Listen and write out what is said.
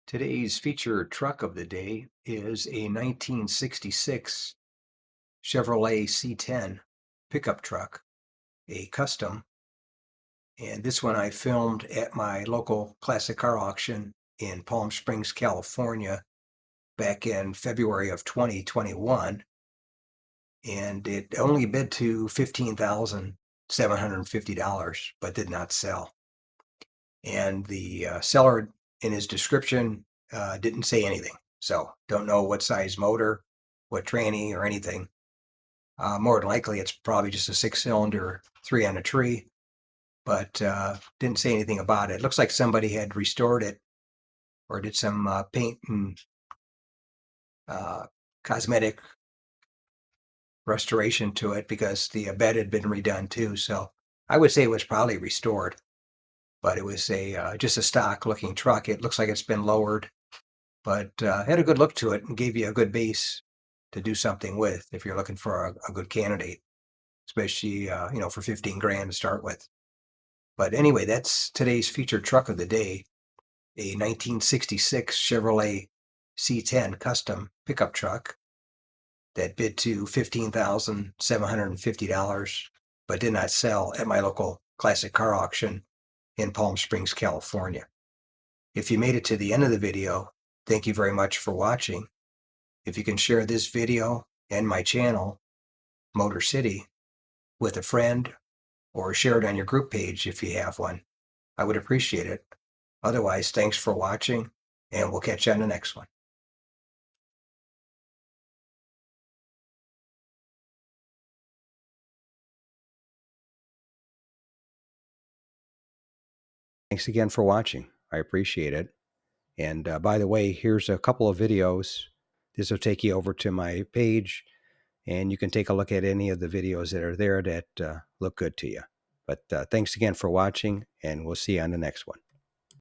Today's featured truck of the day is a 1966 Chevrolet C10 pickup truck, a custom. And this one I filmed at my local classic car auction in Palm Springs, California, back in February of 2021. And it only bid to $15,750, but did not sell. And the seller in his description didn't say anything. So don't know what size motor, what tranny or anything. More than likely, it's probably just a 6-cylinder, 3 on a tree, but didn't say anything about it. Looks like somebody had restored it or did some paint and cosmetic restoration to it because the bed had been redone too. So I would say it was probably restored, but it was a just a stock looking truck. It looks like it's been lowered, but had a good look to it and gave you a good base to do something with if you're looking for a good candidate, especially for 15 grand to start with. But anyway, that's today's featured truck of the day, a 1966 Chevrolet C10 custom pickup truck that bid to $15,750, but did not sell at my local classic car auction in Palm Springs, California. If you made it to the end of the video, thank you very much for watching. If you can share this video and my channel, Motor City, with a friend or share it on your group page if you have one, I would appreciate it. Otherwise, thanks for watching, and we'll catch you on the next one. Thanks again for watching. I appreciate it. And by the way, here's a couple of videos. This will take you over to my page, and you can take a look at any of the videos that are there that look good to you. But thanks again for watching, and we'll see you on the next one.